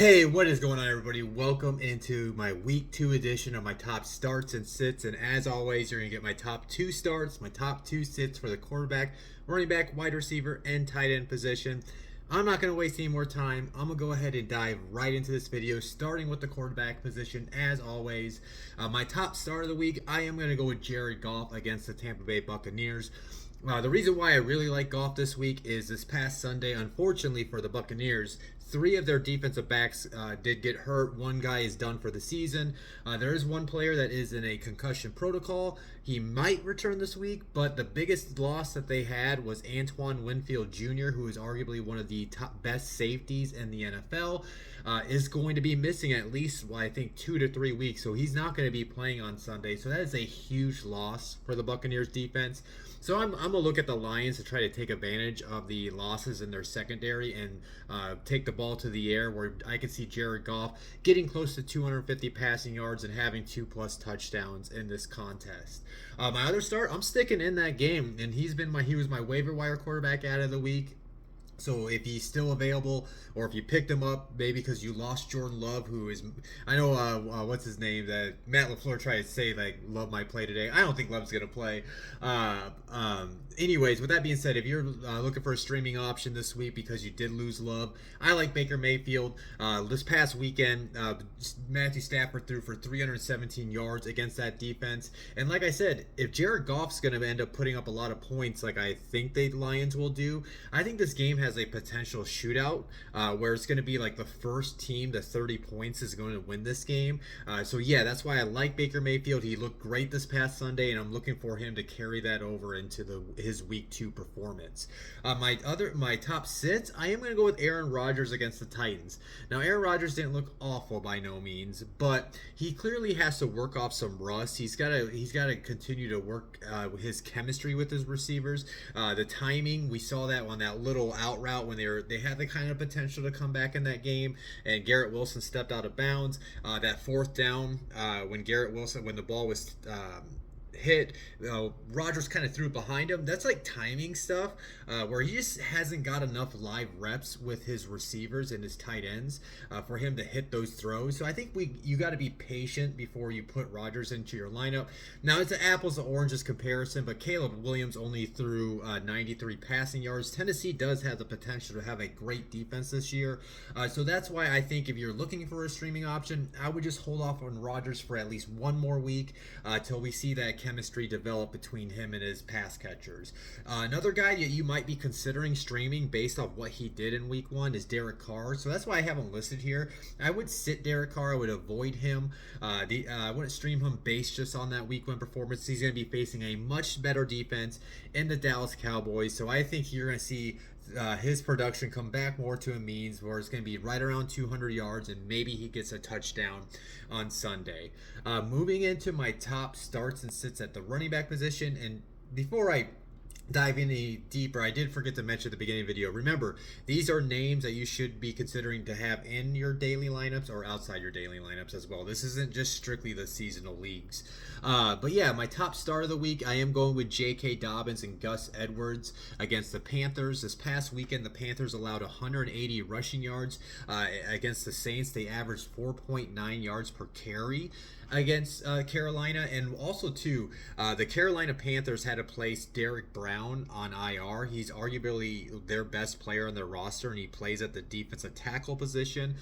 Hey, what is going on, everybody? Welcome into my week 2 edition of my top starts and sits. And as always, you're going to get my top 2 starts, my top 2 sits for the quarterback, running back, wide receiver, and tight end position. I'm not going to waste any more time. I'm going to go ahead and dive right into this video, starting with the quarterback position. As always, my top start of the week, I am going to go with Jared Goff against the Tampa Bay Buccaneers. The reason why I really like Goff this week is this past Sunday, unfortunately for the Buccaneers, three of their defensive backs did get hurt. One guy is done for the season. There is one player that is in a concussion protocol. He might return this week, but the biggest loss that they had was Antoine Winfield Jr., who is arguably one of the top best safeties in the NFL. Is going to be missing at least, I think, 2 to 3 weeks. So he's not going to be playing on Sunday. So that is a huge loss for the Buccaneers defense. So I'm going to look at the Lions to try to take advantage of the losses in their secondary and take the ball to the air, where I can see Jared Goff getting close to 250 passing yards and having 2+ touchdowns in this contest. My other start, I'm sticking in that game, and he was my waiver wire quarterback out of the week. So if he's still available, or if you picked him up, maybe because you lost Jordan Love, who is, I know, what's his name, that Matt LaFleur tried to say, like, Love might play today. I don't think Love's going to play. Anyways, with that being said, if you're looking for a streaming option this week because you did lose Love, I like Baker Mayfield. This past weekend, Matthew Stafford threw for 317 yards against that defense. And like I said, if Jared Goff's going to end up putting up a lot of points like I think the Lions will do, I think this game has a potential shootout where it's going to be like the first team to 30 points is going to win this game. So yeah, that's why I like Baker Mayfield. He looked great this past Sunday, and I'm looking for him to carry that over into his week 2 performance. My top sits, I am going to go with Aaron Rodgers against the Titans. Now, Aaron Rodgers didn't look awful by no means, but he clearly has to work off some rust. He's got to continue to work his chemistry with his receivers. The timing, we saw that on that little out route when they had the kind of potential to come back in that game, and Garrett Wilson stepped out of bounds. That fourth down, when the ball was hit, Rodgers kind of threw it behind him. That's like timing stuff, where he just hasn't got enough live reps with his receivers and his tight ends for him to hit those throws. So I think you got to be patient before you put Rodgers into your lineup. Now, it's an apples to oranges comparison, but Caleb Williams only threw 93 passing yards. Tennessee does have the potential to have a great defense this year, so that's why I think if you're looking for a streaming option, I would just hold off on Rodgers for at least one more week till we see that chemistry develop between him and his pass catchers. Another guy that you might be considering streaming based off what he did in week 1 is Derek Carr. So that's why I have him listed here. I would sit Derek Carr. I would avoid him. I wouldn't stream him based just on that week 1 performance. He's going to be facing a much better defense in the Dallas Cowboys. So I think you're going to see his production come back more to a means where it's going to be right around 200 yards, and maybe he gets a touchdown on Sunday. Moving into my top starts and sits at the running back position, and before I dive any deeper, I did forget to mention at the beginning of the video. Remember, these are names that you should be considering to have in your daily lineups or outside your daily lineups as well. This isn't just strictly the seasonal leagues. But yeah, my top start of the week, I am going with J.K. Dobbins and Gus Edwards against the Panthers. This past weekend, the Panthers allowed 180 rushing yards against the Saints. They averaged 4.9 yards per carry against Carolina. And also, too, the Carolina Panthers had to place Derek Brown on IR. He's arguably their best player on their roster, and he plays at the defensive tackle position.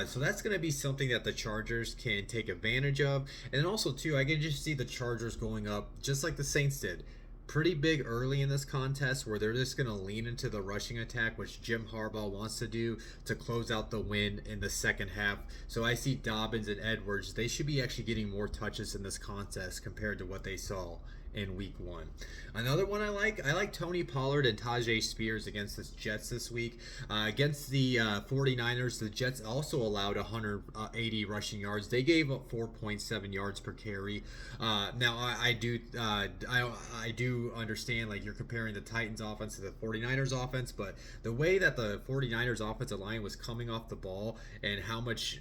So that's going to be something that the Chargers can take advantage of. And also, too, I can just see the Chargers going up just like the Saints did pretty big early in this contest, where they're just going to lean into the rushing attack, which Jim Harbaugh wants to do to close out the win in the second half. So I see Dobbins and Edwards. They should be actually getting more touches in this contest compared to what they saw in week 1. Another one I like Tony Pollard and Tajay Spears against the Jets this week. Against the 49ers, the Jets also allowed 180 rushing yards. They gave up 4.7 yards per carry. Now I do understand, like, you're comparing the Titans offense to the 49ers offense, but the way that the 49ers offensive line was coming off the ball and how much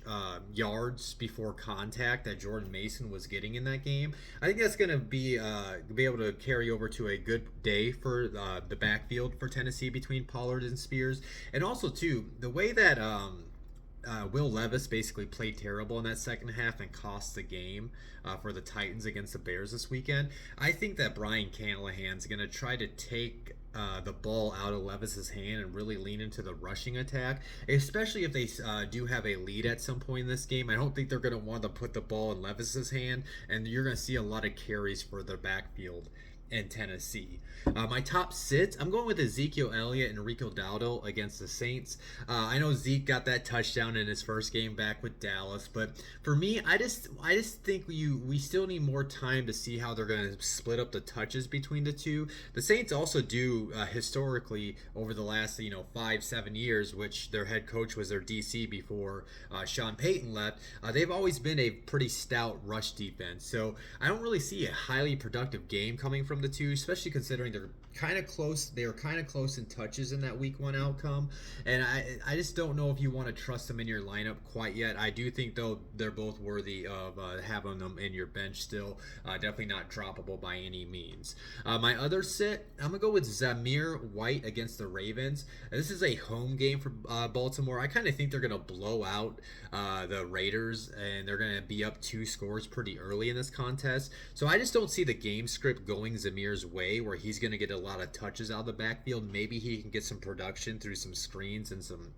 yards before contact that Jordan Mason was getting in that game, I think that's going to be able to carry over to a good day for the backfield for Tennessee between Pollard and Spears. And also, too, the way that Will Levis basically played terrible in that second half and cost the game for the Titans against the Bears this weekend. I think that Brian Callahan's going to try to take the ball out of Levis's hand and really lean into the rushing attack, especially if they do have a lead at some point in this game. I don't think they're going to want to put the ball in Levis's hand, and you're going to see a lot of carries for their backfield in Tennessee. My top sits, I'm going with Ezekiel Elliott and Rico Dowdle against the Saints. I know Zeke got that touchdown in his first game back with Dallas, but for me, I just think we still need more time to see how they're going to split up the touches between the two. The Saints also do historically over the last 5-7 years, which their head coach was their DC before Sean Payton left. They've always been a pretty stout rush defense, so I don't really see a highly productive game coming from the two, especially considering they're kind of close. They were kind of close in touches in that week 1 outcome, and I just don't know if you want to trust them in your lineup quite yet. I do think though they're both worthy of having them in your bench still. Definitely not droppable by any means. My other sit, I'm gonna go with Zamir White against the Ravens. This is a home game for Baltimore. I kind of think they're gonna blow out the Raiders, and they're gonna be up 2 scores pretty early in this contest. So I just don't see the game script going Zamir's way, where he's gonna get a lot of touches out of the backfield. Maybe he can get some production through some screens and some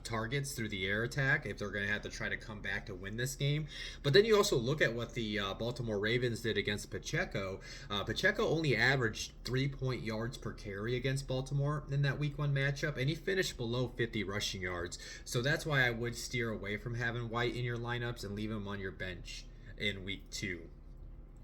targets through the air attack if they're going to have to try to come back to win this game. But then you also look at what the Baltimore Ravens did against Pacheco. Pacheco only averaged 3 yards per carry against Baltimore in that week 1 matchup, and he finished below 50 rushing yards. So that's why I would steer away from having White in your lineups and leave him on your bench in week 2.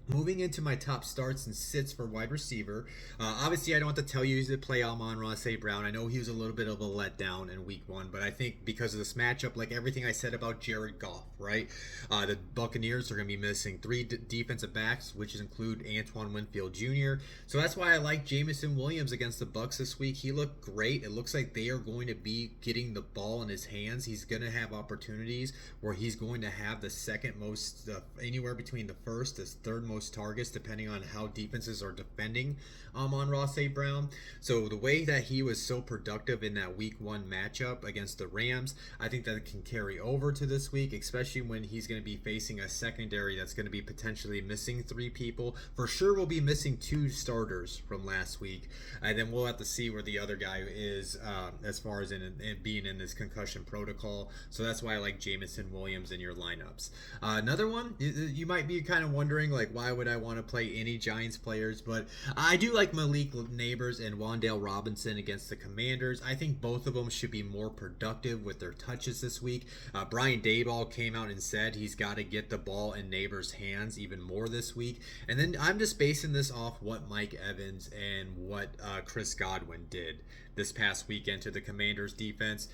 Moving into my top starts and sits for wide receiver. Obviously, I don't have to tell you to play Amon-Ra St. Brown. I know he was a little bit of a letdown in week 1, but I think because of this matchup, like everything I said about Jared Goff, right? The Buccaneers are going to be missing 3 defensive backs, which include Antoine Winfield Jr. So that's why I like Jameson Williams against the Bucs this week. He looked great. It looks like they are going to be getting the ball in his hands. He's going to have opportunities where he's going to have the second most, anywhere between the first to third most targets, depending on how defenses are defending Amon-Ra St. Brown. So the way that he was so productive in that week 1 matchup against the Rams, I think that it can carry over to this week, especially when he's going to be facing a secondary that's going to be potentially missing 3 people. For sure we'll be missing 2 starters from last week, and then we'll have to see where the other guy is as far as in being in this concussion protocol. So that's why I like Jameson Williams in your lineups. Another one, you might be kind of wondering, like, why would I want to play any Giants players? But I do like Malik Neighbors and Wan'Dale Robinson against the Commanders. I think both of them should be more productive with their touches this week. Brian Daboll came out and said he's got to get the ball in Neighbors' hands even more this week. And then I'm just basing this off what Mike Evans and what Chris Godwin did this past weekend to the Commanders defense.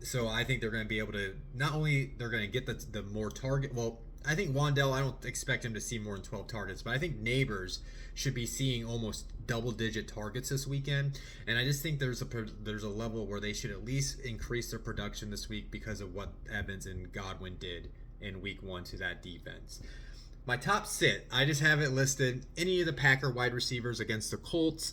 So I think they're going to be able to, not only they're going to get the more target, well, I think Wan'Dale, I don't expect him to see more than 12 targets, but I think Neighbors should be seeing almost double-digit targets this weekend, and I just think there's a level where they should at least increase their production this week because of what Evans and Godwin did in week 1 to that defense. My top sit, I just have it listed, any of the Packer wide receivers against the Colts.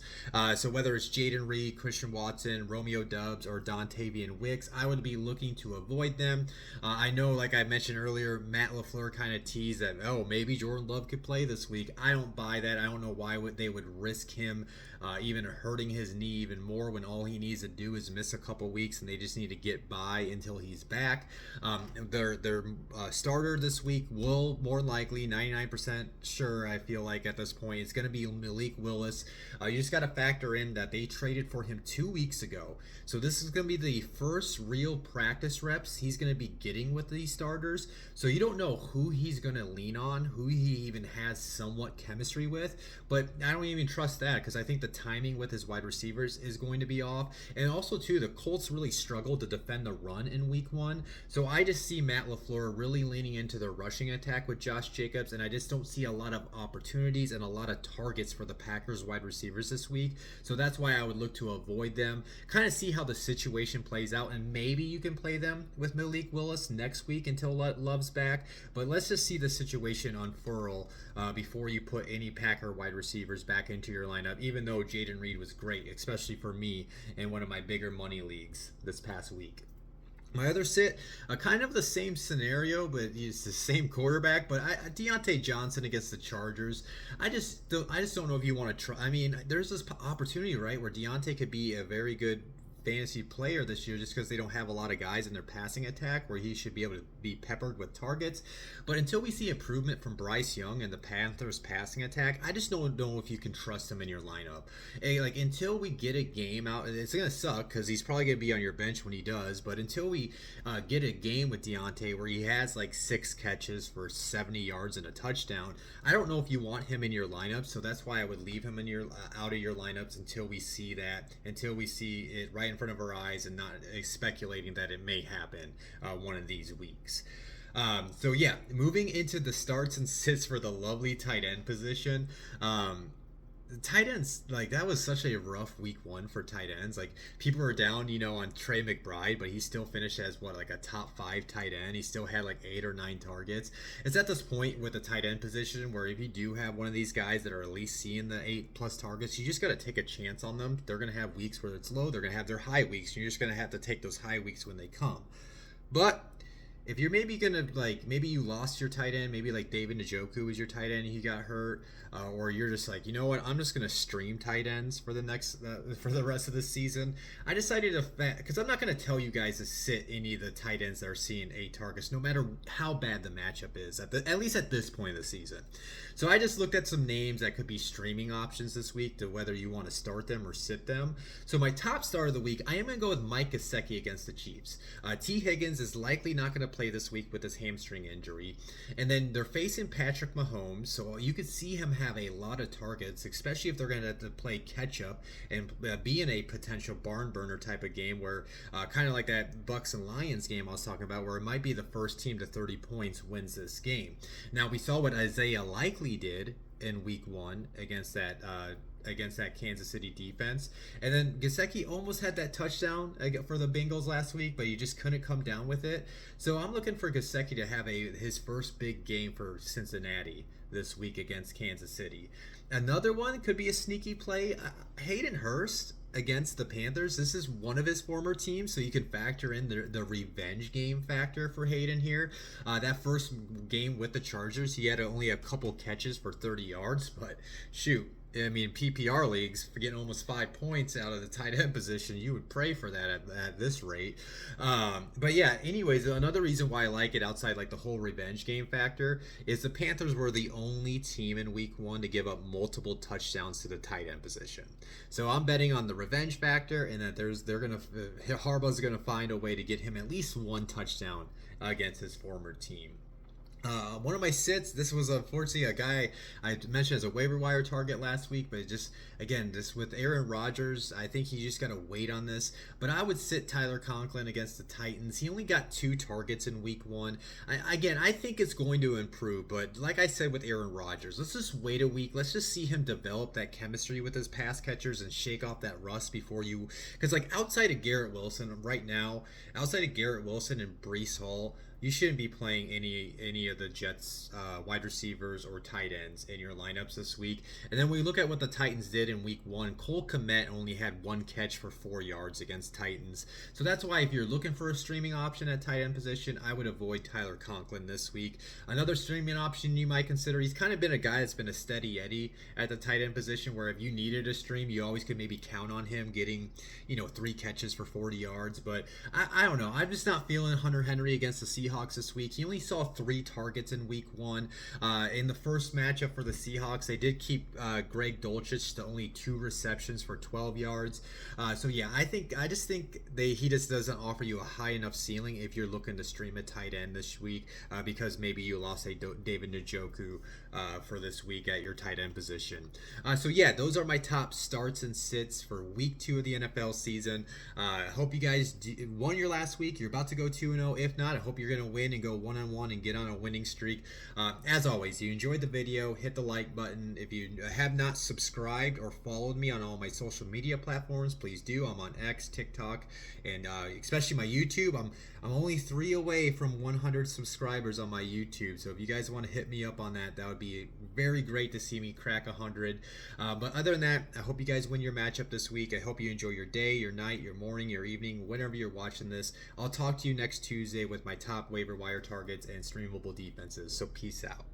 So whether it's Jaden Reed, Christian Watson, Romeo Doubs, or Dontavian Wicks, I would be looking to avoid them. I know, like I mentioned earlier, Matt LaFleur kind of teased that, maybe Jordan Love could play this week. I don't buy that. I don't know why they would risk him even hurting his knee even more when all he needs to do is miss a couple weeks and they just need to get by until he's back. Their starter this week will more likely, 99% sure, I feel like at this point, it's going to be Malik Willis. You just got to factor in that they traded for him 2 weeks ago. So this is going to be the first real practice reps he's going to be getting with these starters. So you don't know who he's going to lean on, who he even has somewhat chemistry with. But I don't even trust that because I think the timing with his wide receivers is going to be off. And also, too, the Colts really struggled to defend the run in week 1. So I just see Matt LaFleur really leaning into the rushing attack with Josh Jacobs, and I just don't see a lot of opportunities and a lot of targets for the Packers wide receivers this week. So that's why I would look to avoid them. Kind of see how the situation plays out, and maybe you can play them with Malik Willis next week until Love's back. But let's just see the situation unfurl before you put any Packer wide receivers back into your lineup, even though Jaden Reed was great, especially for me in one of my bigger money leagues this past week. My other sit, kind of the same scenario, but it's the same quarterback. But Deontay Johnson against the Chargers. I just don't know if you want to try. I mean, there's this opportunity, right, where Deontay could be a very good fantasy player this year just because they don't have a lot of guys in their passing attack where he should be able to be peppered with targets. But until we see improvement from Bryce Young and the Panthers passing attack, I just don't know if you can trust him in your lineup. And like until we get a game out, it's gonna suck because he's probably gonna be on your bench when he does. But until we get a game with Deontay where he has like 6 catches for 70 yards and a touchdown, I don't know if you want him in your lineup. So that's why I would leave him in your out of your lineups until we see it right in front of our eyes and not speculating that it may happen one of these weeks. So yeah, moving into the starts and sits for the lovely tight end position. The tight ends, like that was such a rough week 1 for tight ends. Like people were down, on Trey McBride, but he still finished as like a top 5 tight end. He still had like 8 or 9 targets. It's at this point with the tight end position where if you do have one of these guys that are at least seeing the 8+ targets, you just got to take a chance on them. They're going to have weeks where it's low. They're going to have their high weeks. You're just going to have to take those high weeks when they come. But if you're maybe gonna maybe you lost your tight end, maybe like David Njoku was your tight end, he got hurt, or you're just like, you know what, I'm just gonna stream tight ends for the rest of the season. I decided to, because I'm not gonna tell you guys to sit any of the tight ends that are seeing 8 targets, no matter how bad the matchup is at least at this point of the season. So I just looked at some names that could be streaming options this week to whether you want to start them or sit them. So my top start of the week, I am gonna go with Mike Gesicki against the Chiefs. T. Higgins is likely not gonna play this week with his hamstring injury, and then they're facing Patrick Mahomes, so you could see him have a lot of targets, especially if they're going to have to play catch up and be in a potential barn burner type of game where kind of like that Bucks and Lions game I was talking about, where it might be the first team to 30 points wins this game. Now we saw what Isaiah Likely did in week 1 against that Kansas City defense. And then Gesicki almost had that touchdown for the Bengals last week, but you just couldn't come down with it. So I'm looking for Gesicki to have his first big game for Cincinnati this week against Kansas City. Another one could be a sneaky play. Hayden Hurst against the Panthers. This is one of his former teams, so you can factor in the revenge game factor for Hayden here. That first game with the Chargers, he had only a couple catches for 30 yards, but shoot, I mean, PPR leagues, for getting almost 5 points out of the tight end position, you would pray for that at this rate. But yeah, anyways, another reason why I like it outside like the whole revenge game factor is the Panthers were the only team in week 1 to give up multiple touchdowns to the tight end position. So I'm betting on the revenge factor, and that Harbaugh's gonna find a way to get him at least 1 touchdown against his former team. One of my sits, this was unfortunately a guy I mentioned as a waiver wire target last week, but just, again, this with Aaron Rodgers, I think you just got to wait on this. But I would sit Tyler Conklin against the Titans. He only got 2 targets in week 1. I think it's going to improve, but like I said with Aaron Rodgers, let's just wait a week. Let's just see him develop that chemistry with his pass catchers and shake off that rust before you, because like outside of Garrett Wilson right now, outside of Garrett Wilson and Breece Hall, you shouldn't be playing any of the Jets wide receivers or tight ends in your lineups this week. And then we look at what the Titans did in week 1. Cole Kmet only had 1 catch for 4 yards against Titans. So that's why if you're looking for a streaming option at tight end position, I would avoid Tyler Conklin this week. Another streaming option you might consider, he's kind of been a guy that's been a steady Eddie at the tight end position, where if you needed a stream, you always could maybe count on him getting 3 catches for 40 yards. But I don't know. I'm just not feeling Hunter Henry against the Seahawks this week. He only saw 3 targets in week 1. In the first matchup for the Seahawks, they did keep Greg Dulcich to only 2 receptions for 12 yards. So yeah, I just think he just doesn't offer you a high enough ceiling if you're looking to stream a tight end this week, because maybe you lost a David Njoku for this week at your tight end position. So yeah, those are my top starts and sits for week 2 of the NFL season. I hope you guys won your last week. You're about to go 2-0. If not, I hope you're going to win and go 1-1 and get on a winning streak. As always, you enjoyed the video, hit the like button. If you have not subscribed or followed me on all my social media platforms, please do. I'm on X, TikTok, and especially my YouTube. I'm only 3 away from 100 subscribers on my YouTube. So if you guys want to hit me up on that, that would be very great to see me crack 100. But other than that, I hope you guys win your matchup this week. I hope you enjoy your day, your night, your morning, your evening, whenever you're watching this. I'll talk to you next Tuesday with my top waiver wire targets and streamable defenses. So peace out.